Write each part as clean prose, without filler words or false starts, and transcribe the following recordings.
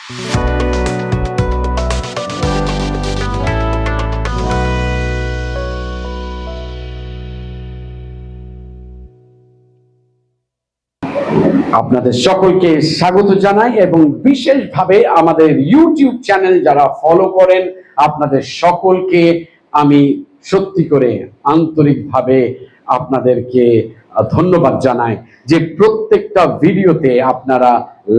আপনাদের সকলকে স্বাগত জানাই এবং বিশেষভাবে আমাদের ইউটিউব চ্যানেল যারা ফলো করেন আপনাদের সকলকে আমি সত্যি করে আন্তরিকভাবে আপনাদেরকে ধন্যবাদ জানাই যে প্রত্যেকটা ভিডিওতে আপনারা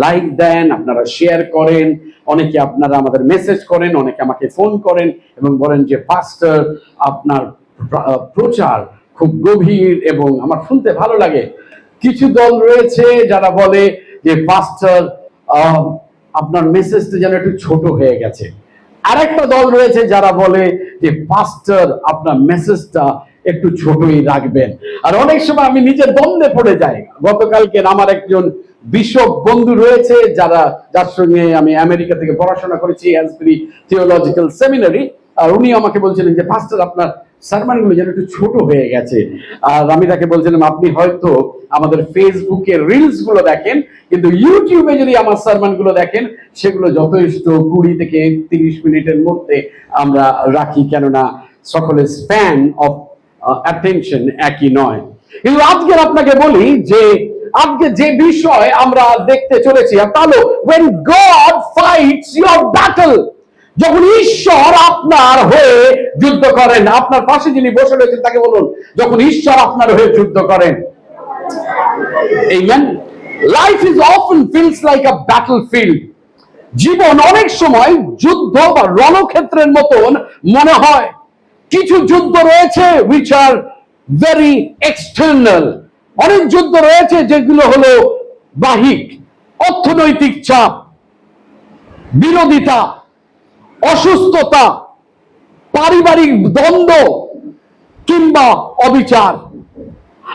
লাইক দেন, আপনারা শেয়ার করেন, অনেকে আপনারা আমাদের মেসেজ করেন, অনেকে আমাকে ফোন করেন এবং বলেন যে পাস্টর আপনার প্রচার খুব গভীর এবং আমার শুনতে ভালো লাগে। কিছু দল রয়েছে যারা বলে যে পাস্টর আপনার মেসেজটা যেন একটু ছোট হয়ে গেছে, আরেকটা দল রয়েছে যারা বলে যে পাস্টর আপনার মেসেজটা একটু ছোটই রাখবেন। আর অনেক সময় আমি নিজের দ্বন্দ্বে পড়ে যাই। গতকালকে আমার একজন বিশপ বন্ধু রয়েছে যার সঙ্গে আমি আমেরিকা থেকে পড়াশোনা করেছি, অ্যাসবুরি থিওলজিক্যাল সেমিনারি, আর উনি আমাকে বলছিলেন যে পাস্টর আপনার সারমনগুলো যেন একটু ছোট হয়ে গেছে। আর আমি তাকে বলছিলাম আপনি হয়তো আমাদের ফেসবুকে রিলস গুলো দেখেন, কিন্তু ইউটিউবে যদি আমার সারমনগুলো দেখেন সেগুলো যথেষ্ট 20 থেকে 30 মিনিটের মধ্যে আমরা রাখি, কেননা সকলের স্প্যান অফ অ্যাটেনশন একই নয়। কিন্তু আজকে আপনাকে বলি যে আজকে যে বিষয় আমরা দেখতে চলেছি তা হলো when God fights your battle, যখন ঈশ্বর আপনার হয়ে যুদ্ধ করেন। আপনার পাশে যিনি বসে রয়েছেন তাকে বলুন যখন ঈশ্বর আপনার হয়ে যুদ্ধ করেন। Amen. Life is often feels like a battlefield. জীবন অনেক সময় যুদ্ধ বা রণক্ষেত্রের মতন মনে হয়। কিছু যুদ্ধ রয়েছে which are very external, অনেক যুদ্ধ রয়েছে যেগুলো হলো বাহ্যিক, অর্থনৈতিক চাপ, বিরোধিতা, অসুস্থতা, পারিবারিক দ্বন্দ্ব কিংবা অবিচার।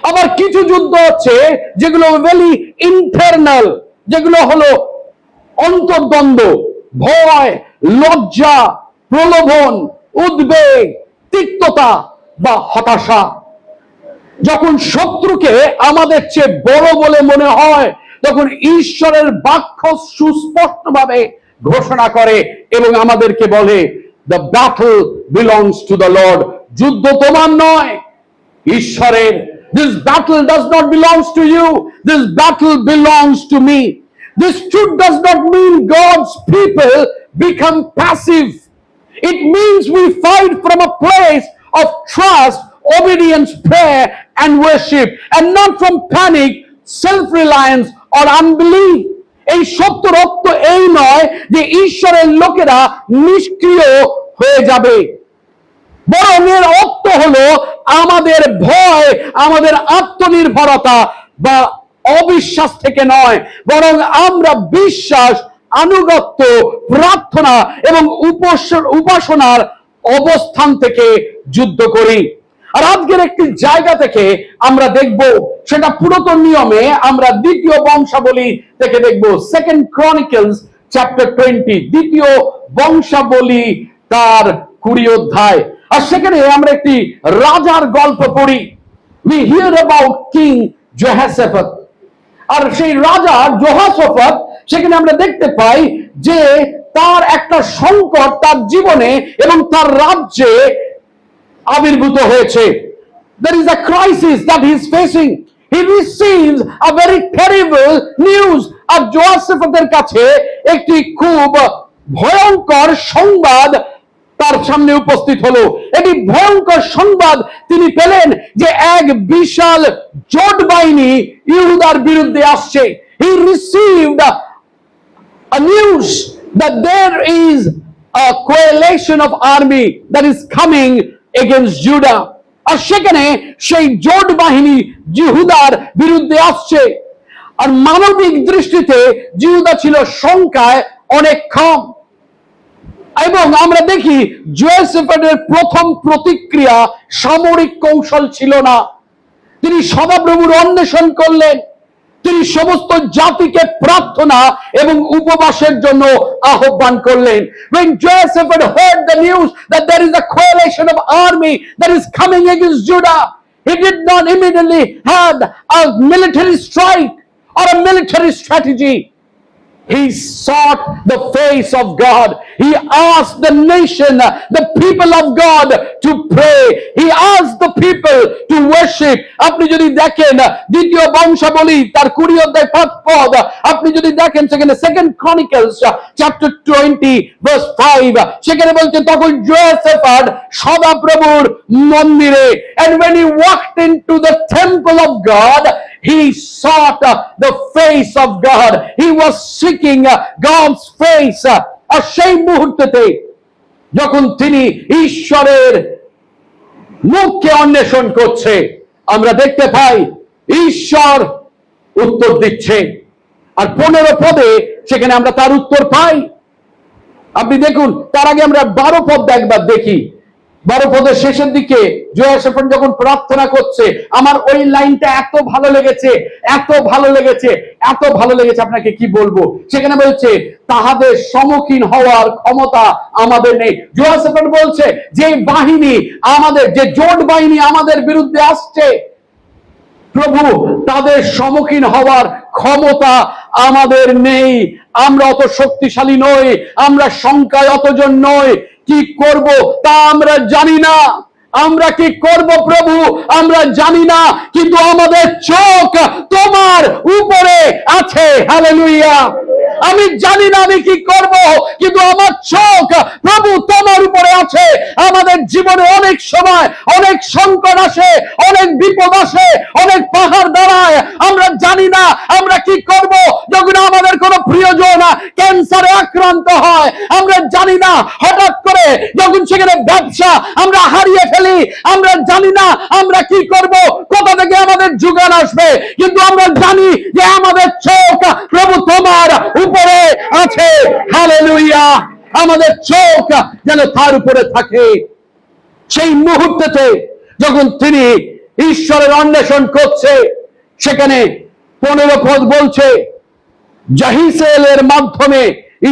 আবার কিছু যুদ্ধ হচ্ছে যেগুলো ভেরি ইন্টারনাল, যেগুলো হলো অন্তর্দ্বন্দ্ব, ভয়, লজ্জা, প্রলোভন, উদ্বেগ, তিক্ততা বা হতাশা। যখন শত্রুকে আমাদের চেয়ে বড় বলে মনে হয় তখন ঈশ্বরের বাক্য সুস্পষ্টভাবে ঘোষণা করে এবং আমাদেরকে বলে the battle belongs to the Lord. যুদ্ধ তোমার নয়, ঈশ্বরের। This battle does not belongs to you, this battle belongs to me. This truth does not mean God's people become passive. It means we fight from a place of trust, obedience, prayer and worship, and not from panic, self-reliance or unbelief. এই সত্যর অর্থ এই নয় যে ঈশ্বরের লোকেরা নিষ্ক্রিয় হয়ে যাবে, বরং এর অর্থ হলো আমাদের ভয়, আমাদের আত্মনির্ভরতা বা অবিশ্বাস থেকে নয়, বরং আমরা বিশ্বাস, আনুগত্য, প্রার্থনা এবং উপাসনার অবস্থান থেকে যুদ্ধ করি। আর আজকের একটি জায়গা থেকে আমরা দেখব, সেটা পুরাতন নিয়মে আমরা দ্বিতীয় বংশাবলী থেকে দেখব, 2 Chronicles chapter 20, দ্বিতীয় বংশাবলী তার 20 অধ্যায়। আর সেখানে আমরা একটি রাজার গল্প পড়ি। We hear about King Jehoshaphat. আর সেই রাজা জেহোশাফাত, সেখানে আমরা দেখতে পাই যে তার একটা সংকট তার জীবনে এবং তার রাজ্যে আবির্ভূত হয়েছে। There is a crisis that he is facing. He receives a very terrible news. আর জেহোশাফাতের কাছে একটি খুব ভয়ঙ্কর সংবাদ তার সামনে উপস্থিত হলো। এটি ভয়ঙ্কর সংবাদ তিনি পেলেন যে এক বিশাল জোট বাহিনী ইহুদার বিরুদ্ধে আসছে। He received a news that there is a coalition of army that is coming against Judah. আর সেখানে সেই জোট বাহিনী জিহুদার বিরুদ্ধে আসছে। আর মানবিক দৃষ্টিতে জিহুদা ছিল সংখ্যায় অনেক কম। এবং আমরা দেখি জেহোশাফাতের প্রথম প্রতিক্রিয়া সামরিক কৌশল ছিল না। তিনি সদাপ্রভুর অন্বেষণ করলেন। তিনি সমস্ত জাতিকে প্রার্থনা এবং উপবাসের জন্য আহ্বান করলেন। When Jehoshaphat heard the news that there is a coalition of army that is coming against Judah, he did not immediately have a military strike or a military strategy. He sought the face of God. He asked the nation, the people of God, to pray. He asked the people to worship. আপনি যদি দেখেন দ্বিতীয় বংশাবলী তার 20 অধ্যায় 5 পদ, আপনি যদি দেখেন সেখানে সেকেন্ড ক্রনিকলস চ্যাপ্টার 20 ভার্স 5, সেখানে বলছেন তখন জোয়াশাফাট সদাপ্রভুর মন্দিরে, and when he walked into the temple of God, he sought the face of God. He was seeking God's face. আর সেই মুহূর্তেতে যখন তিনি ঈশ্বরের মুখকে অন্বেষণ করছে, আমরা দেখতে পাই ঈশ্বর উত্তর দিচ্ছে। আর 15 পদে সেখানে আমরা তার উত্তর পাই। আপনি দেখুন, তার আগে আমরা 12 পদ একবার দেখি। 12 পদের শেষের দিকে জোয়াশাফাট যখন প্রার্থনা করছে, আমার ওই লাইনটা এত ভালো লেগেছে, এত ভালো লেগেছে, এত ভালো লেগেছে, আপনাকে কি বলবো। সেখানে বলছে তাহাদের সম্মুখীন হওয়ার ক্ষমতা আমাদের নেই। জোয়াশাফাট বলছে যে বাহিনী আমাদের, যে জোট বাহিনী আমাদের বিরুদ্ধে আসছে, প্রভু তাদের সম্মুখীন হওয়ার ক্ষমতা আমাদের নেই। আমরা অত শক্তিশালী নই, আমরা সংখ্যায় অতজন নই, কি করব তা আমরা জানি না। আমরা কি করব প্রভু আমরা জানি না, কিন্তু আমাদের চোখ তোমার উপরে আছে। হালেলুয়া। আমি জানি না আমি কি করব, কিন্তু আমার চোখ প্রভু তোমার উপরে আছে। আমাদের জীবনে অনেক সময় অনেক সংকট আসে, অনেক বিপদ আসে, অনেক পাহাড় দাঁড়ায়, আমরা জানি না আমরা কি করব। যখন আমাদের কোনো প্রিয়জন ক্যান্সারে আক্রান্ত হয়, আমরা জানি না হঠাৎ করে যখন সেখানে ব্যবসা আমরা হারিয়ে ফেলি, আমরা জানি না আমরা কি করব, কোথা থেকে আমাদের যোগান আসবে, কিন্তু আমরা জানি যে আমাদের চোখ প্রভু তোমার উপরে আছে। হালেলুয়া। আমাদের চোখ যেন তার উপরে থাকে। সেই মুহূর্তেতে যখন তিনি ঈশ্বরের অন্বেষণ করছে, সেখানে 15 পদ বলছে জাহিসেলের মাধ্যমে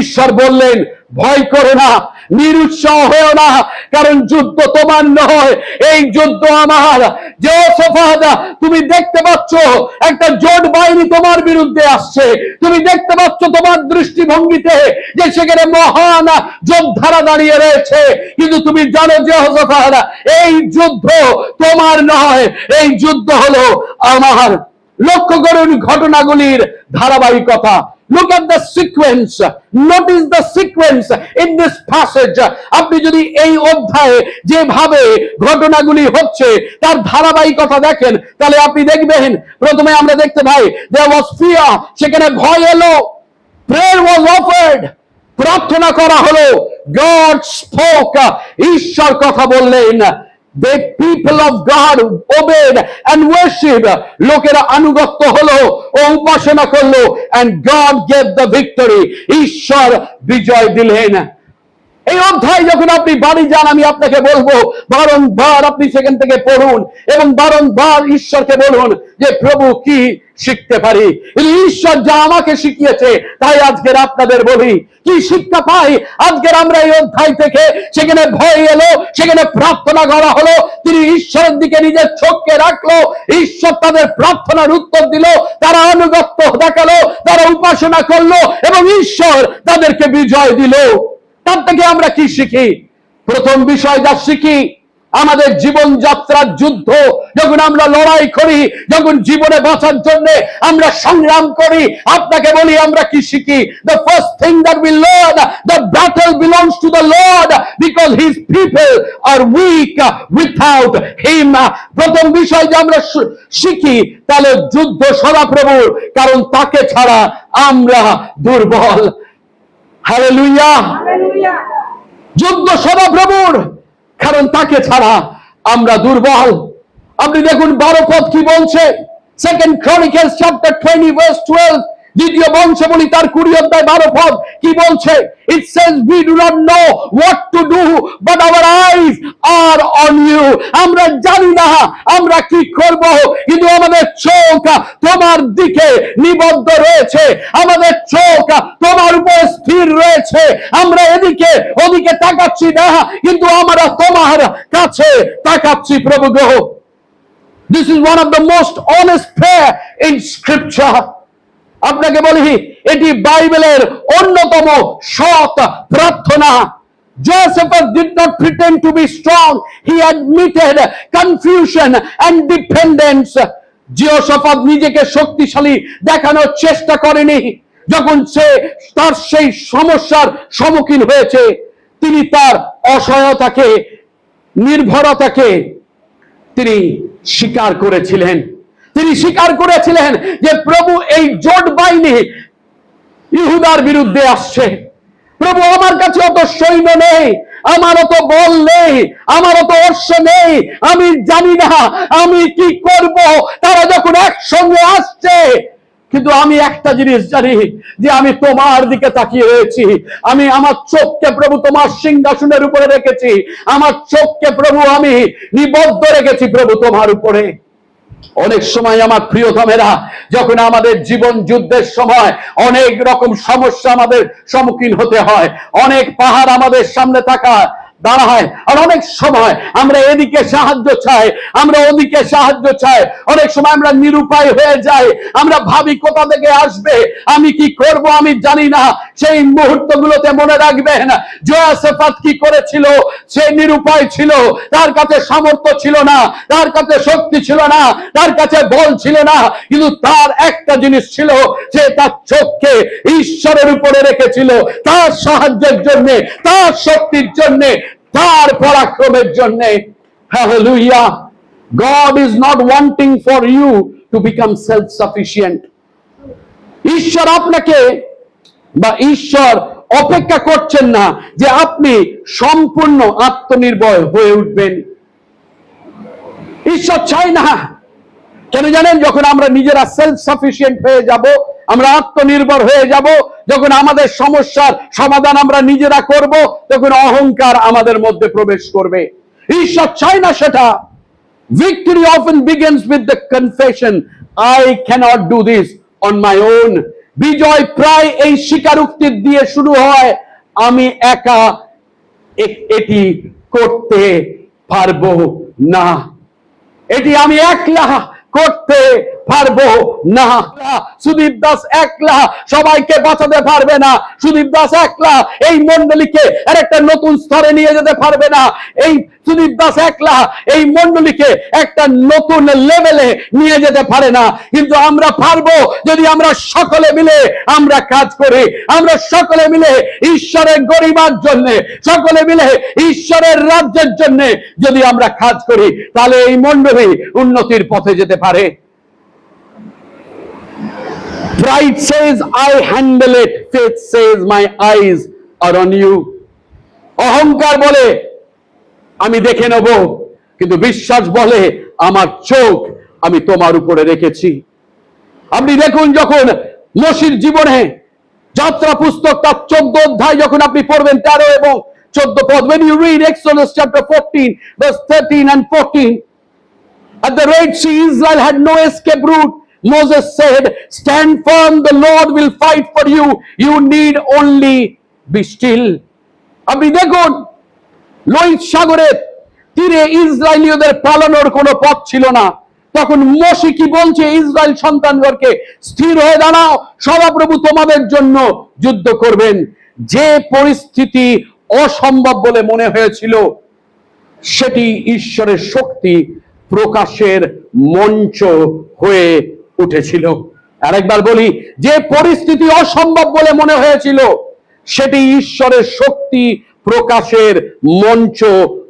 ঈশ্বর বললেন, ভয় করো না, নিরুৎসাহ হয়েও না, কারণ যুদ্ধ তোমার নয়, এই যুদ্ধ আমার। জেহোশাফাত, তুমি দেখতে পাচ্ছ একটা জোট বাহিনী তোমার বিরুদ্ধে আসছে, তুমি দেখতে পাচ্ছ তোমার দৃষ্টিভঙ্গিতে যে সেখানে মহান যোদ্ধারা দাঁড়িয়ে রয়েছে, কিন্তু তুমি জানো জেহোশাফাত, এই যুদ্ধ তোমার নয়, এই যুদ্ধ হলো আমার। লক্ষ্য করুন ঘটনাগুলির ধারাবাহিকতা। Look at the sequence. Notice the sequence in this passage. আপনি যদি এই অধ্যায়ে যেভাবে ঘটনাগুলি হচ্ছে তার ধারাবাহিকতা দেখেন, তাহলে আপনি দেখবেন প্রথমে আমরা দেখতে পাই there was fear, সেখানে ভয় এলো। Prayer was offered, প্রার্থনা করা হলো। God spoke, ঈশ্বর কথা বললেন। The people of God obeyed and worshiped. লোকেরা আনুগত্য হলো ও উপাসনা করলো, and God gave the victory. ঈশ্বর বিজয় দিলেন। এই অধ্যায় যখন আপনি বাড়ি যান, আমি আপনাকে বলবো বারংবার আপনি সেখান থেকে পড়ুন এবং বারংবার ঈশ্বরকে বলুন যে প্রভু কি শিখতে পারি। ঈশ্বর যা আমাকে শিখিয়েছে তাই আজকের আপনাদের বলি, কি শিক্ষা পাই আজকের আমরা এই অধ্যায় থেকে। সেখানে ভয় এলো, সেখানে প্রার্থনা করা হলো, তিনি ঈশ্বরের দিকে নিজের চোখকে রাখলো, ঈশ্বর তাদের প্রার্থনার উত্তর দিল, তারা আনুগত্য দেখালো, তারা উপাসনা করলো এবং ঈশ্বর তাদেরকে বিজয় দিল। তার থেকে আমরা কি শিখি? প্রথম বিষয় যা শিখি, আমাদের জীবনযাত্রার যুদ্ধ যখন আমরা লড়াই করি, যখন জীবনে বাঁচার জন্য আমরা সংগ্রাম করি, আপনাকে বলি আমরা কি শিখি? The first thing that we learn, the battle belongs to the Lord because his people are weak without him. প্রথম বিষয় যে আমরা শিখি তাহলে যুদ্ধ সদাপ্রভুর, কারণ তাকে ছাড়া আমরা দুর্বল। হালেলুয়া। যুদ্ধ সদাপ্রভুর, কারণ তাকে ছাড়া আমরা দুর্বল। আপনি দেখুন 12 পদ কি বলছে। সেকেন্ড ক্রনিকলস চ্যাপ্টার 20 ভার্স 12, দ্বিতীয় বংশাবলী তার 20 অধ্যায় 12 পদ কি বলছে? It says we do not know what to do but our eyes are on you. আমরা জানি না আমরা কি করব, কিন্তু আমাদের চোখ তোমার দিকে নিবদ্ধ রয়েছে, আমাদের চোখ তোমার উপর স্থির রয়েছে। আমরা এদিকে ওদিকে তাকাচ্ছি না, কিন্তু আমরা তোমার কাছে তাকাচ্ছি প্রভু গো। This is one of the most honest prayer in scripture. আপনাকে বলি, এটি বাইবেলের অন্যতম সৎ প্রার্থনা। Joseph did not pretend to be strong. He admitted confusion and dependence. জিওশাফাত নিজেকে শক্তিশালী দেখানোর চেষ্টা করেনি। যখন সে তার সেই সমস্যার সম্মুখীন হয়েছে, তিনি তার অসহায়তাকে, নির্ভরতাকে তিনি স্বীকার করেছিলেন। তিনি স্বীকার করেছিলেন যে প্রভু এই জোট বাহিনী ইহুদার বিরুদ্ধে আসছে। প্রভু, আমার কাছে অত সৈন্য নেই, আমার অত বল নেই, আমার অত অশ্ব নেই, আমি জানি না আমি কি করব তারা যখন একসঙ্গে আসছে। কিন্তু আমি একটা জিনিস জানি, যে আমি তোমার দিকে তাকিয়ে রয়েছি। আমি আমার চোখকে প্রভু তোমার সিংহাসনের উপরে রেখেছি। আমার চোখকে প্রভু আমি নিবদ্ধ রেখেছি প্রভু তোমার উপরে। অনেক সময় আমার প্রিয়তমেরা, যখন আমাদের জীবন যুদ্ধের সময় অনেক রকম সমস্যা আমাদের সম্মুখীন হতে হয়, অনেক পাহাড় আমাদের সামনে দাঁড়ায়, আর অনেক সময় আমরা এদিকে সাহায্য চাই, আমরা ওদিকে সাহায্য চাই। অনেক সময় আমরা নিরুপায় হয়ে যাই, আমরা ভাবি কোথা থেকে আসবে, আমি কি করব আমি জানি না। সেই মুহূর্তগুলোতে মনে রাখবেন, জোয়াসেফাত কি করেছিল? সে নিরুপায় ছিল, তার কাছে সামর্থ্য ছিল না, তার কাছে শক্তি ছিল না, তার কাছে বল ছিল না, কিন্তু তার একটা জিনিস ছিল, সে তার চোখকে ঈশ্বরের উপরে রেখেছিল, তার সাহায্যের জন্য, তার শক্তির জন্য, তার পরাক্রমের জন্য। Hallelujah. God is not wanting for you to become self-sufficient. ঈশ্বর আপনাকে বা ঈশ্বর অপেক্ষা করছেন না যে আপনি সম্পূর্ণ আত্মনির্ভর হয়ে উঠবেন। ঈশ্বর চায় না। কেন জানেন? যখন আমরা নিজেরা সেলফ সাফিসিয়েন্ট হয়ে যাব, আমরা আত্মনির্ভর হয়ে যাব, যখন আমাদের সমস্যার সমাধান আমরা নিজেরা করব, তখন অহংকার আমাদের মধ্যে প্রবেশ করবে। ঈশ্বর চায় না সেটা। Victory often begins with the confession, I cannot do this on my own. বিজয় প্রায় এই স্বীকারোক্তি দিয়ে শুরু হয়, আমি একা এটি করতে পারবো না, এটি আমি একলা করতে পারবো না। সুদীপ দাস একলা সবাইকে বাঁচাতে পারবে না। সুদীপ দাস একলা এই মণ্ডলীকে আর একটা নতুন স্তরে নিয়ে যেতে পারবে না। এই সুদীপ দাস একলা এই মণ্ডলীকে একটা নতুন লেভেলে নিয়ে যেতে পারে না। কিন্তু আমরা পারবো যদি আমরা সকলে মিলে আমরা কাজ করি। আমরা সকলে মিলে ঈশ্বরের গরিমার জন্য, সকলে মিলে ঈশ্বরের রাজ্যের জন্য যদি আমরা কাজ করি, তাহলে এই মণ্ডলী উন্নতির পথে যেতে পারে। Pride says, I handle it. Faith says, my eyes are on you. অহংকার বলে আমি দেখে নেব, কিন্তু বিশ্বাস বলে আমার চোখ আমি তোমার উপরে রেখেছি। আপনি দেখুন, যখন মোশির জীবনে যাত্রা পুস্তক তার 14 অধ্যায় যখন আপনি পড়বেন, 13 এবং 14 পদ, when you read Exodus chapter 14 verse 13 and 14, at the Red Sea Israel had no escape route. Moses said, stand firm, the Lord will fight for you, you need only be still. আপনি দেখুন, লোহিত সাগরের তীরে ইসরায়েলীয়দের পালানোর কোনো পথ ছিল না। তখন মোশে কি বলছে ইসরায়েল সন্তানগণকে, স্থির হয়ে দাঁড়াও, সদাপ্রভু তোমাদের জন্য যুদ্ধ করবেন। যে পরিস্থিতি অসম্ভব বলে মনে হয়েছিল, সেটি ঈশ্বরের শক্তি প্রকাশের মঞ্চ হয়ে উঠেছিল। আরেকবার বলি, যে পরিস্থিতি অসম্ভব বলে মনে হয়েছিল, সেটি ঈশ্বরের শক্তি প্রকাশের মঞ্চ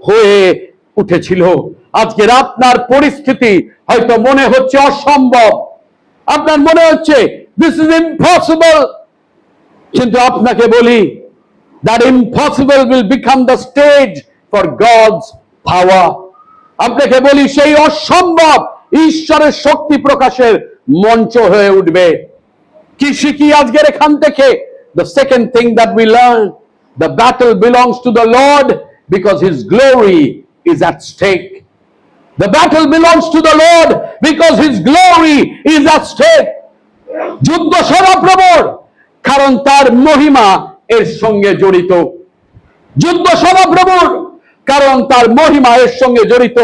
হয়ে উঠেছিল। আজকের আপনার পরিস্থিতি হয়তো মনে হচ্ছে অসম্ভব, আপনার মনে হচ্ছে দিস ইজ ইম্পসিবল, কিন্তু আপনাকে বলি, that impossible will become the stage for God's power. আপনাকে বলি, সেই অসম্ভব ঈশ্বরের শক্তি প্রকাশের মঞ্চ হয়ে উঠবে। কি শিখি আজকের এখান থেকে? The second thing that we learn, the battle belongs to the Lord because his glory is at stake. The battle belongs to the Lord because his glory is at stake. যুদ্ধ সদাপ্রভুর, কারণ তার মহিমা এর সঙ্গে জড়িত। যুদ্ধ সদাপ্রভুর, কারণ তার মহিমা এর সঙ্গে জড়িত।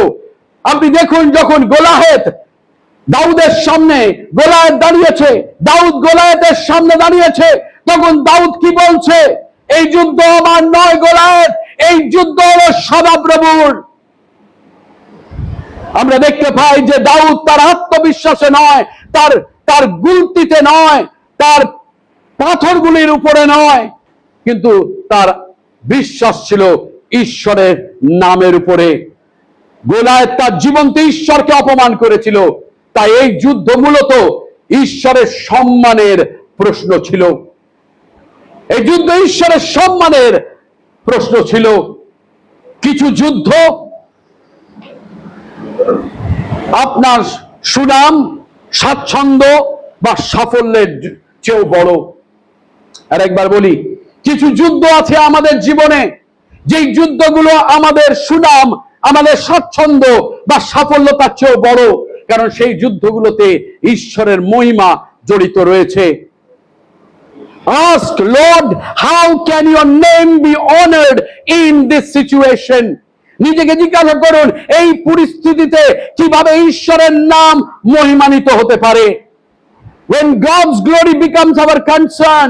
আপনি দেখুন, যখন গোলাহেত দাউদের সামনে গোলায়েত দাঁড়িয়েছে, দাউদ গোলায়েতের সামনে দাঁড়িয়েছে, তখন দাউদ কি বলছে? এই যুদ্ধ আমার নয় গোলায়েত, এই যুদ্ধ হলো সদাপ্রভুর। আমরা দেখতে পাই যে দাউদ তার আত্মবিশ্বাসে নয়, তার তার গুলতিতে নয়, তার পাথরগুলির উপরে নয়, কিন্তু তার বিশ্বাস ছিল ঈশ্বরের নামের উপরে। গোলায়েত তার জীবনতে ঈশ্বরকে অপমান করেছিল, তাই এই যুদ্ধ মূলত ঈশ্বরের সম্মানের প্রশ্ন ছিল। এই যুদ্ধ ঈশ্বরের সম্মানের প্রশ্ন ছিল। কিছু যুদ্ধ আপনার সুনাম, স্বাচ্ছন্দ্য বা সাফল্যের চেয়েও বড়। আর একবার বলি, কিছু যুদ্ধ আছে আমাদের জীবনে, যেই যুদ্ধগুলো আমাদের সুনাম, আমাদের স্বাচ্ছন্দ্য বা সাফল্যতার চেয়েও বড়, কারণ সেই যুদ্ধগুলোতে ঈশ্বরের মহিমা জড়িত রয়েছে। Ask Lord, how can your name be honored in this situation? নিজেকে জিজ্ঞাসা করুন, এই পরিস্থিতিতে কিভাবে ঈশ্বরের নাম মহিমান্বিত হতে পারে? When God's glory becomes our concern,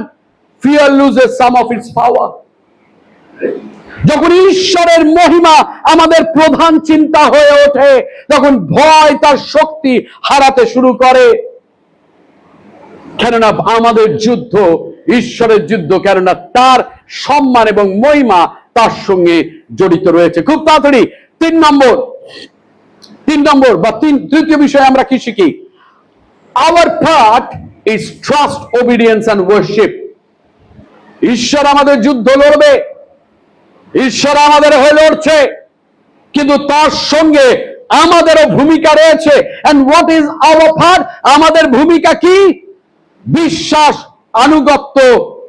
fear loses some of its power. যখন ঈশ্বরের মহিমা আমাদের প্রধান চিন্তা হয়ে ওঠে, তখন ভয় তার শক্তি হারাতে শুরু করে। কেননা আমাদের যুদ্ধ ঈশ্বরের যুদ্ধ, কেননা তার সম্মান এবং মহিমা তার সঙ্গে জড়িত রয়েছে। খুব তাড়াতাড়ি তিন নম্বর বা তৃতীয় বিষয়ে আমরা কি শিখি? Our part is trust, obedience and worship. ঈশ্বর আমাদের যুদ্ধ লড়বে, ঈশ্বর আমাদের হয়ে লড়ছে, কিন্তু তার সঙ্গে আমাদেরও ভূমিকা রয়েছে। And what is our part? আমাদের ভূমিকা কি? বিশ্বাস, আনুগত্য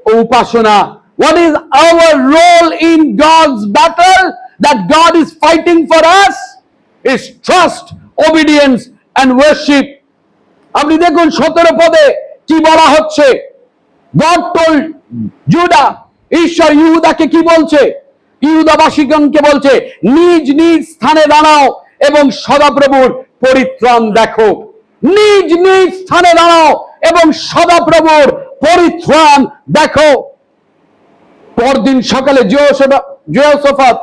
ও উপাসনা। What is our role in God's battle that God is fighting for us? Is trust, obedience and worship. আপনি দেখুন 17 পদে কি বলা হচ্ছে। God told Judah, ঈশ্বর ইহুদাকে কি বলছে? ইহুদাবাসীগণকে বলছে, নিজ নিজ স্থানে দাঁড়াও এবং সদাপ্রভুর পরিত্রাণ দেখো। নিজ নিজ স্থানে দাঁড়াও এবং সদাপ্রভুর পরিত্রাণ দেখো। পরদিন সকালে যেহোশাফাত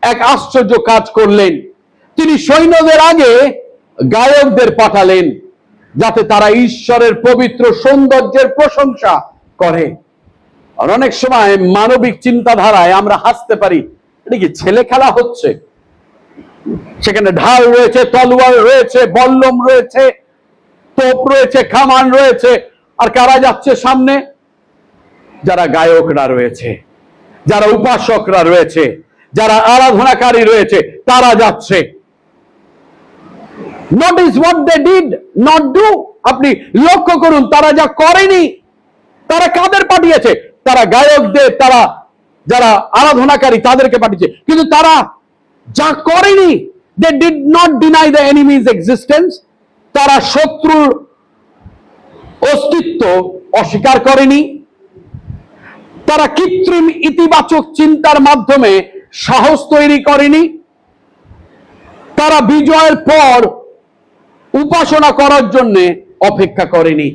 এক আশ্চর্য কাজ করলেন। তিনি সৈন্যদের আগে গায়কদের পাঠালেন, যাতে তারা ঈশ্বরের পবিত্র সৌন্দর্যের প্রশংসা করে। আর অনেক সময় মানবিক চিন্তাধারায় আমরা হাসতে পারি, এটা কি ছেলে খেলা হচ্ছে? সেখানে ঢাল রয়েছে, তলোয়ার রয়েছে, বল্লম রয়েছে, তোপ রয়েছে, কামান রয়েছে, আর কারা যাচ্ছে সামনে? যারা গায়করা রয়েছে, যারা উপাসকরা রয়েছে, যারা আরাধনাকারী রয়েছে, তারা যাচ্ছে। Notice what they did not do. আপনি লক্ষ্য করুন, তারা যা করেনি। তারা কাদের পাঠিয়েছে? তারা গায়কদের, তারা যারা আরাধনাকারী তাদেরকে পাঠিয়েছে, কিন্তু তারা যা করেনি, they did not deny the enemy's existence. তারা শত্রুর অস্তিত্ব অস্বীকার করেনি। তারা কৃত্রিম ইতিবাচক চিন্তার মাধ্যমে সাহস তৈরি করেনি। তারা বিজয়ের পর উপাসনা করার জন্য অপেক্ষা করেনি।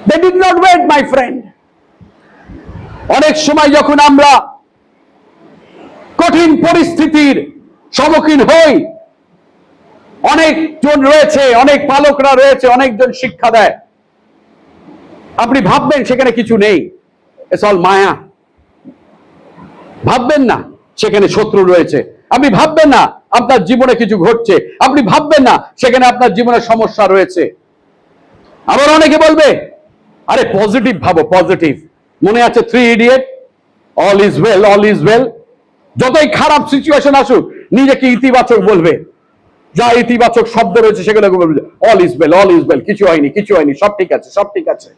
They did not wait, my friend. অনেক সময় যখন আমরা কঠিন পরিস্থিতির সম্মুখীন হই, অনেকজন রয়েছে, অনেক পালকরা রয়েছে, অনেকজন শিক্ষা দেয়, আপনি ভাববেন সেখানে কিছু নেই, ইটস অল মায়া। ভাববেন না সেখানে শত্রু রয়েছে, আপনি ভাববেন না আপনার জীবনে কিছু ঘটছে, আপনি ভাববেন না সেখানে আপনার জীবনে সমস্যা রয়েছে। আবার অনেকে বলবে, আরে পজিটিভ ভাবো, পজিটিভ। মনে আছে 3 idiot? All is well, all is well. যতই খারাপ সিচুয়েশন আসুক, নিজেকে ইতিবাচক বলবে, যা ইতিবাচক শব্দ রয়েছে সেগুলো বলবে, all is well, all is well, কিছু হয়নি, কিছু হয়নি, সব ঠিক আছে, সব ঠিক আছে।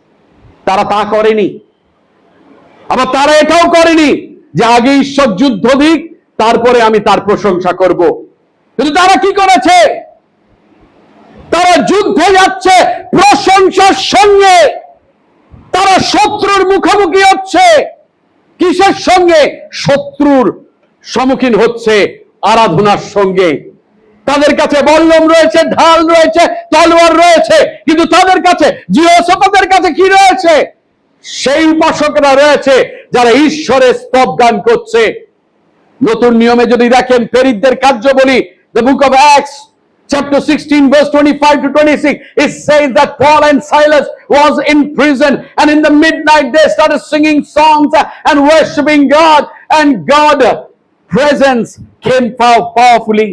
তারা তা করেনি। আবার তারা এটাও করেনি যে আগে ঈশ্বর যুদ্ধ দিক, তারপরে আমি তার প্রশংসা করব। কিন্তু তারা কি করেছে? তারা যুদ্ধে যাচ্ছে প্রশংসার সঙ্গে। তারা শত্রুর মুখোমুখি হচ্ছে। কিসের সঙ্গে? শত্রুর সম্মুখীন হচ্ছে আরাধনার সঙ্গে। তাদের কাছে বল্লম রয়েছে, ঢাল রয়েছে, তলোয়ার রয়েছে, কিন্তু তাদের কাছে জিহোশাফাতের কাছে কি রয়েছে? সেই উপাসকরা রয়েছে যারা ঈশ্বরের স্তব গান করছে। নতুন নিয়মে যদি দেখেন প্রেরিতদের কার্যাবলী, the book of Acts chapter 16 verse 25 to 26, it says that Paul and Silas was in prison, and in the midnight they started singing songs and worshiping God, and God presence came powerfully.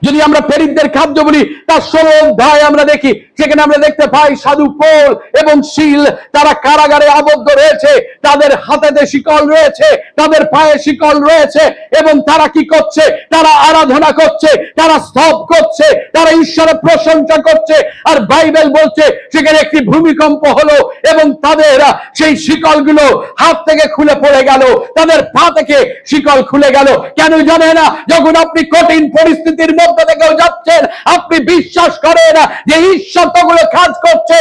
যদি আমরা প্রেরিতদের কার্য বলি তার 16 অধ্যায় আমরা দেখি, সেখানে আমরা দেখতে পাই সাধু পৌল এবং সিল তারা কারাগারে আবদ্ধ রয়েছে, তাদের হাতেতে শিকল রয়েছে, তাদের পায়ে শিকল রয়েছে, এবং তারা কি করছে? তারা আরাধনা করছে, তারা স্তব করছে, তারা ঈশ্বরের প্রশংসা করছে। আর বাইবেল বলছে সেখানে একটি ভূমিকম্প হলো এবং তাদের সেই শিকলগুলো হাত থেকে খুলে পড়ে গেল, তাদের পা থেকে শিকল খুলে গেল। কেন জানে না? যখন আপনি কঠিন পরিস্থিতির মধ্যে থেকেও যাচ্ছেন, আপনি বিশ্বাস করেন যে ঈশ্বর তগুলো কাজ করছে,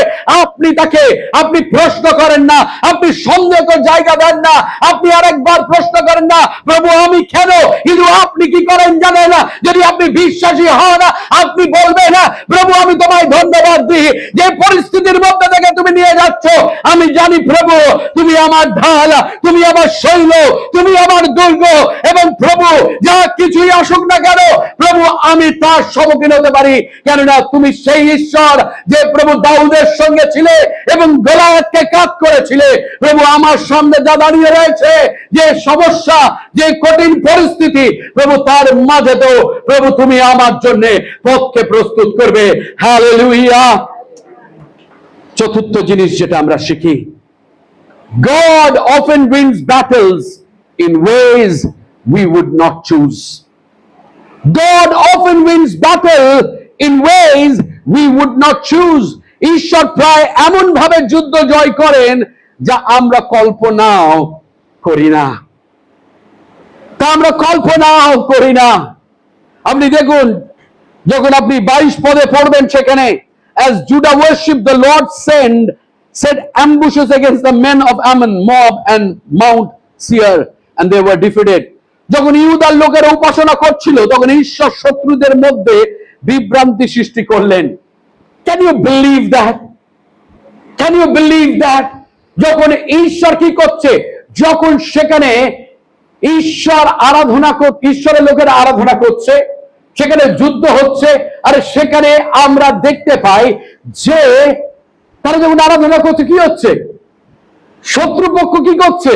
আপনি প্রশ্ন করেন না, আপনি সন্দেহ জায়গা দেন না, আপনি আরেকবার প্রশ্ন করেন না প্রভু আমি কেন? কিন্তু আপনি কি করেন জানেন না? যদি আপনি বিশ্বাসী হন, আপনি বলবেন না প্রভু আমি তোমায় ধন্যবাদ দিই যে পরিস্থিতির মধ্যে থেকে তুমি নিয়ে যাচ্ছ। আমি জানি প্রভু তুমি আমার ঢাল, তুমি আমার শৈল, তুমি আমার দুর্গ, এবং প্রভু যা কিছুই আসুক না কেন প্রভু আমি তার সম্মুখীন হতে পারি। কেননা তুমি সেই ঈশ্বর যে প্রভু দাউদের সঙ্গে ছিলে এবং গোলায়াতকে কাজ করেছিলে। প্রভু আমার সামনে যা দাঁড়িয়ে রয়েছে, যে সমস্যা, যে কঠিন পরিস্থিতি, প্রভু তার মাঝে তো প্রভু তুমি আমার জন্য পথকে প্রস্তুত করবে। হালেলুয়া। চতুর্থ জিনিস যেটা আমরা শিখি, God often wins battles in ways we would not choose. God often wins battle in ways we would not choose. ঈশ্বর প্রায় এমন ভাবে যুদ্ধ জয় করেন যা আমরা কল্পনাও করি না, আপনি দেখুন যখন আপনি 22 পদে পড়বেন সেখানে, as Judah worshipped the Lord set ambushes against the men of Ammon, Moab and Mount Seir, and they were defeated. যখন ইহুদার লোকেরা উপাসনা করছিল তখন ঈশ্বর শত্রুদের মধ্যে বিভ্রান্তি সৃষ্টি করলেন। Can you believe that? যখন ঈশ্বর কি করছে? যখন সেখানে ঈশ্বরের লোকেরা আরাধনা করছে, সেখানে যুদ্ধ হচ্ছে, আর সেখানে আমরা দেখতে পাই যে তারা যখন আরাধনা করছে কি হচ্ছে? শত্রুপক্ষ কি করছে?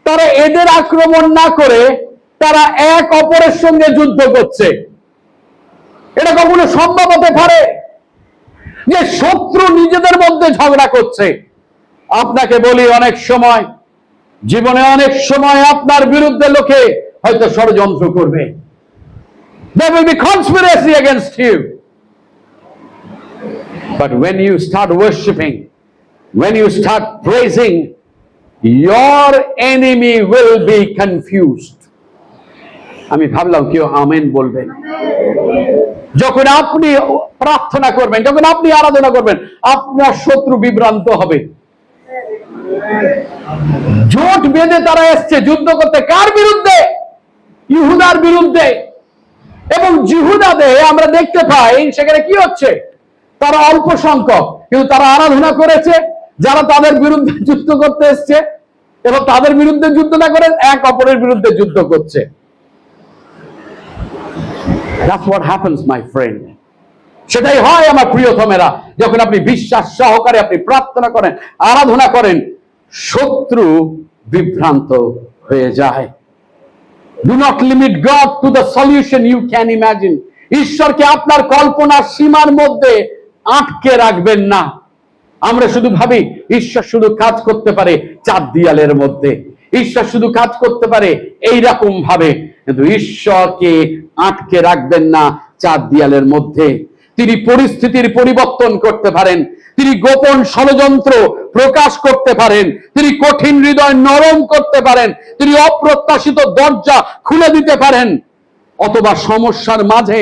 তারা এদের আক্রমণ না করে তারা এক অপরের সঙ্গে যুদ্ধ করছে। এটা কখনো সম্ভব হতে পারে যে শত্রু নিজেদের মধ্যে ঝগড়া করছে? আপনাকে বলি, জীবনে অনেক সময় আপনার বিরুদ্ধে লোকে হয়তো ষড়যন্ত্র করবে। There will be conspiracy against you. But when you start worshiping, when you start praising, your enemy will be confused. আমি ভাবলাম কেউ আমেন বলবেন। যখন আপনি প্রার্থনা করবেন, যখন আপনি আরাধনা করবেন, আপনার শত্রু বিভ্রান্ত হবে। জোট বেঁধে তারা এসছে যুদ্ধ করতে, কার বিরুদ্ধে? ইহুদার বিরুদ্ধে। এবং জিহুদাতে আমরা দেখতে পাই সেখানে কি হচ্ছে? তারা অল্প সংখ্যক, কিন্তু তারা আরাধনা করেছে। যারা তাদের বিরুদ্ধে যুদ্ধ করতে এসছে এবং তাদের বিরুদ্ধে যুদ্ধ না করে এক অপরের বিরুদ্ধে যুদ্ধ করছে। That's what happens, my friend. সেটাই হয় আমার প্রিয়তমেরা, যখন আপনি বিশ্বাস সহকারে আপনি প্রার্থনা করেন, আরাধনা করেন, শত্রু বিভ্রান্ত হয়ে যায়। Do not limit God to the solution you can imagine. ঈশ্বরকে আপনার কল্পনার সীমার মধ্যে আটকে রাখবেন না। আমরা শুধু ভাবি ঈশ্বর শুধু কাজ করতে পারে 4 দেয়ালের মধ্যে, ঈশ্বর শুধু কাজ করতে পারে এইরকম ভাবে, কিন্তু ঈশ্বরকে আটকে রাখবেন না 4 দেয়ালের মধ্যে। তিনি পরিস্থিতির পরিবর্তন করতে পারেন, তিনি গোপন ষড়যন্ত্র প্রকাশ করতে পারেন, তিনি কঠিন হৃদয় নরম করতে পারেন, তিনি অপ্রত্যাশিত দরজা খুলে দিতে পারেন, অথবা সমস্যার মাঝে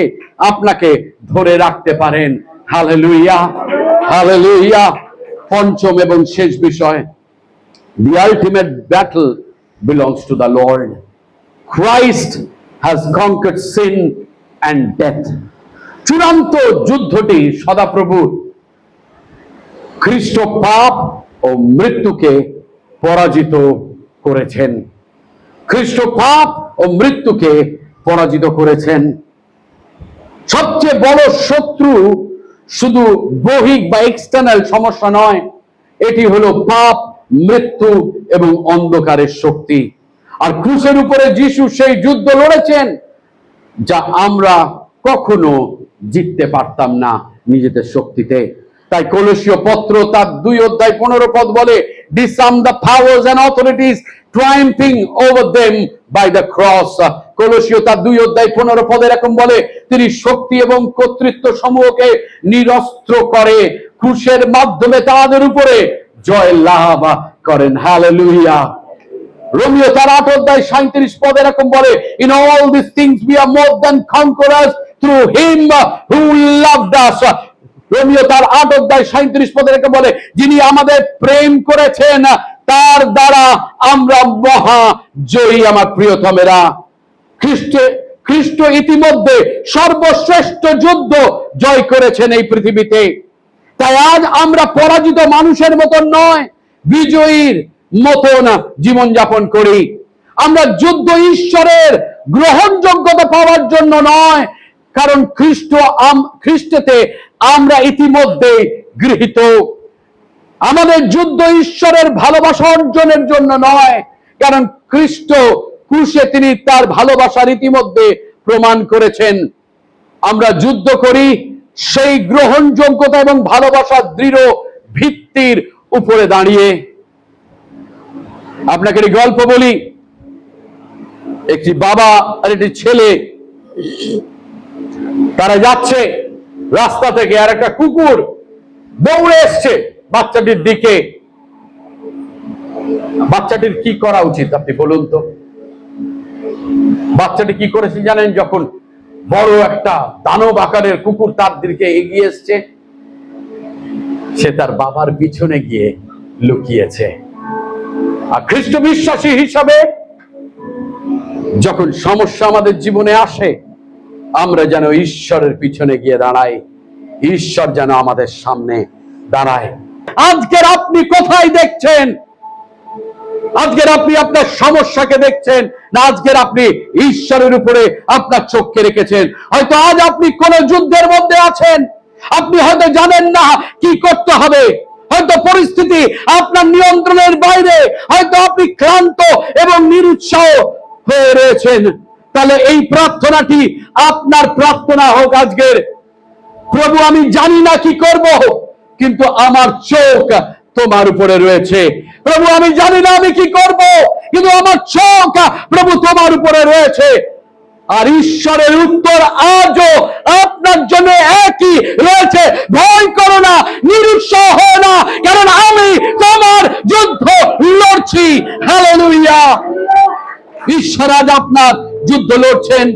আপনাকে ধরে রাখতে পারেন। Hallelujah, hallelujah. পঞ্চম এবং শেষ বিষয়, the ultimate battle belongs to the Lord. Christ has conquered sin and death. চূড়ান্ত যুদ্ধটি সদাপ্রভু খ্রিস্ট পাপ ও মৃত্যুকে পরাজিত করেছেন। খ্রিস্ট পাপ ও মৃত্যুকে পরাজিত করেছেন। সবচেয়ে বড় শত্রু শুধু বহিক বা এক্সটার্নাল সমস্যা নয়, এটি হলো পাপ, মৃত্যু এবং অন্ধকারের শক্তি। আর ক্রুশের উপরে যিশু সেই যুদ্ধ লড়েছেন যা আমরা কখনো জিততে পারতাম না নিজেদের শক্তিতে। তাই কলসীয় পত্র তার 2:15 বলে, disarm the powers and authorities, triumphing over them by the cross। কলসীয় তার 2:15 এরকম বলে, তিনি শক্তি এবং কর্তৃত্ব সমূহকে নিরস্ত্র করে ক্রুশের মাধ্যমে তাদের উপরে জয় লাভ করেন। হালেলুয়া। রোমিও তার 8:37 এরকম বলে, in all these things we are more than conquerors through him who loved us। Romeo তার 8:37 এরকম বলে, যিনি আমাদের প্রেম করেছেন তার দ্বারা আমরা মহা জয়ী। আমার প্রিয়তমেরা, খ্রিস্ট ইতিমধ্যে সর্বশ্রেষ্ঠ যুদ্ধ জয় করেছেন এই পৃথিবীতে। তাই আজ আমরা পরাজিত মানুষের মতন নয়, বিজয়ীর মতন জীবনযাপন করি। আমরা যুদ্ধ ঈশ্বরের গ্রহণযোগ্যতা পাওয়ার জন্য নয়, কারণ খ্রিস্টতে আমরা ইতিমধ্যে গৃহীত। আমাদের যুদ্ধ ঈশ্বরের ভালোবাসা অর্জনের জন্য নয়, কারণ খ্রিস্ট ক্রুশে তিনি তার ভালোবাসার ইতিমধ্যে প্রমাণ করেছেন। আমরা যুদ্ধ করি সেই গ্রহণযোগ্যতা এবং ভালোবাসার দৃঢ় ভিত্তির উপরে দাঁড়িয়ে। আপনাকে একটি গল্প বলি। একটি বাবা আর একটি ছেলে তারা যাচ্ছে রাস্তা থেকে, আর একটা কুকুর দৌড়ে এসছে বাচ্চাটির দিকে। বাচ্চাটির কি করা উচিত আপনি বলুন তো? বাচ্চাটি কি করেছে জানেন? যখন বড় একটা দানব আকারের কুকুর তার দিকে এগিয়ে এসছে, সে তার বাবার পিছনে গিয়ে লুকিয়েছে। আর খ্রিস্ট বিশ্বাসী হিসাবে যখন সমস্যা আমাদের জীবনে আসে, আমরা যেন ঈশ্বরের পিছনে গিয়ে দাঁড়াই, ঈশ্বর যেন আমাদের সামনে দাঁড়ায়। আজকের আপনি কোথায় দেখছেন? আজকের আপনি আপনার সমস্যাকে দেখছেন, না আজকের আপনি ঈশ্বরের উপরে আপনার চোখকে রেখেছেন? হয়তো আজ আপনি কোন যুদ্ধের মধ্যে আছেন, আপনি হয়তো জানেন না কি করতে হবে, হয়তো পরিস্থিতি আপনার নিয়ন্ত্রণের বাইরে, হয়তো আপনি ক্লান্ত এবং নিরুৎসাহ হয়ে রয়েছেন। তাহলে এই প্রার্থনাটি আপনার প্রার্থনা হোক আজকের, প্রভু আমি জানি না কি করব, কিন্তু আমার চোখ তোমার উপরে রয়েছে। প্রভু আমি জানি না আমি কি করব, কিন্তু আমার চোখ প্রভু তোমার উপরে রয়েছে। আর ঈশ্বরের উত্তর আজও আপনার জন্য একই রয়েছে, ভয় করো না, নিরুৎসাহ হয় না, কারণ আমি তোমার যুদ্ধ লড়ছি। হালেলুয়া। ঈশ্বর আজ আপনার যুদ্ধ লড়ছেন।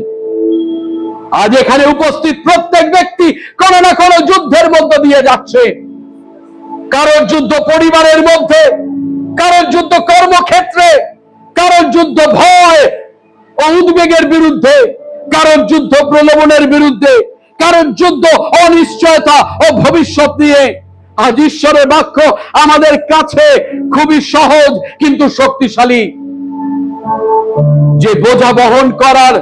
আজ এখানে উপস্থিত প্রত্যেক ব্যক্তি কোন না কোন যুদ্ধের মধ্য দিয়ে যাচ্ছে। কারোর যুদ্ধ পরিবারের মধ্যে, কারোর যুদ্ধ কর্মক্ষেত্রে, কারোর যুদ্ধ ভয় ও উদ্বেগের বিরুদ্ধে, কারোর যুদ্ধ প্রলোভনের বিরুদ্ধে, কারোর যুদ্ধ অনিশ্চয়তা ও ভবিষ্যৎ নিয়ে। আজ ঈশ্বরের বাক্য আমাদের কাছে খুবই সহজ কিন্তু শক্তিশালী। যে বোঝা বহন করার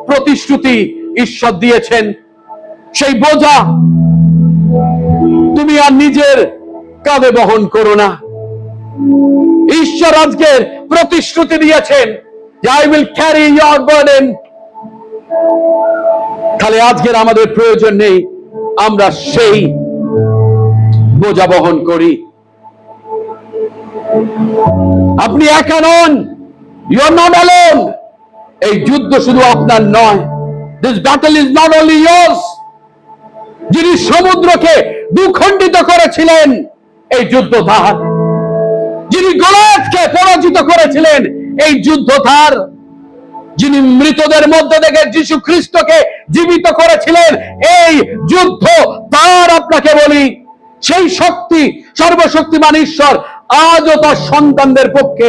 প্রতিশ্রুতি ঈশ্বর দিয়েছেন, সেই বোঝা তুমি আর নিজের কাঁধে বহন করো না। ঈশ্বর আজকের প্রতিশ্রুতি দিয়েছেন যে I will carry your burden। তাহলে আজকের আমাদের প্রয়োজন নেই আমরা সেই বোঝা বহন করি। আপনি একা নন, you are not alone। এই যুদ্ধ শুধু আপনার নয়, this battle is not only yours। যিনি সমুদ্রকে দুখণ্ডিত করেছিলেন এই যুদ্ধ তার, যিনি গোলিয়াতকে পরাজিত করেছিলেন এই যুদ্ধ তার, যিনি মৃতদের মধ্যে থেকে যীশু খ্রিস্টকে জীবিত করেছিলেন এই যুদ্ধ তার। আপনাকে বলি, সেই শক্তি সর্বশক্তিমান ঈশ্বর আজও তার সন্তানদের পক্ষে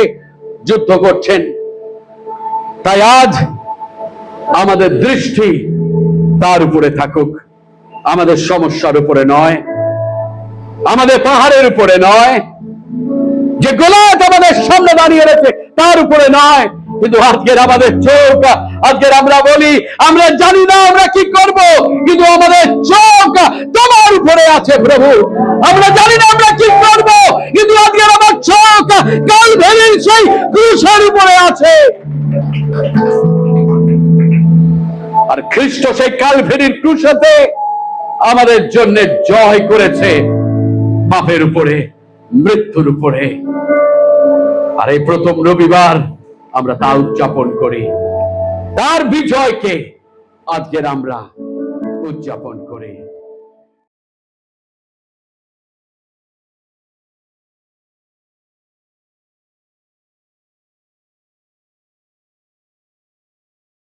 যুদ্ধ করছেন। তাই আজ আমাদের দৃষ্টি তার উপরে থাকুক। আমাদের সমস্যার উপরে নয়, আমাদের পাহাড়ের উপরে নয়, যে গোলাট আমাদের সামনে দাঁড়িয়ে রয়েছে তার উপরে নয়, কিন্তু আজকের আমাদের চোখ, আজকের আমরা বলি আমরা জানি না আমরা কি করব, কিন্তু আমাদের চোখ তোমার উপরে আছে প্রভু। আমরা জানি না আমরা কি করব, কিন্তু আজকের আমার চোখ ক্যালভারির সেই ক্রুশের উপরে আছে। আর খ্রিস্ট সেই ক্যালভারির ক্রুশেতে আমাদের জন্য জয় করেছে পাপের উপরে, মৃত্যুর উপরে। আর এই প্রথম রবিবার আমরা তা উদযাপন করি, তার বিজয়কে আজকের আমরা উদযাপন করি।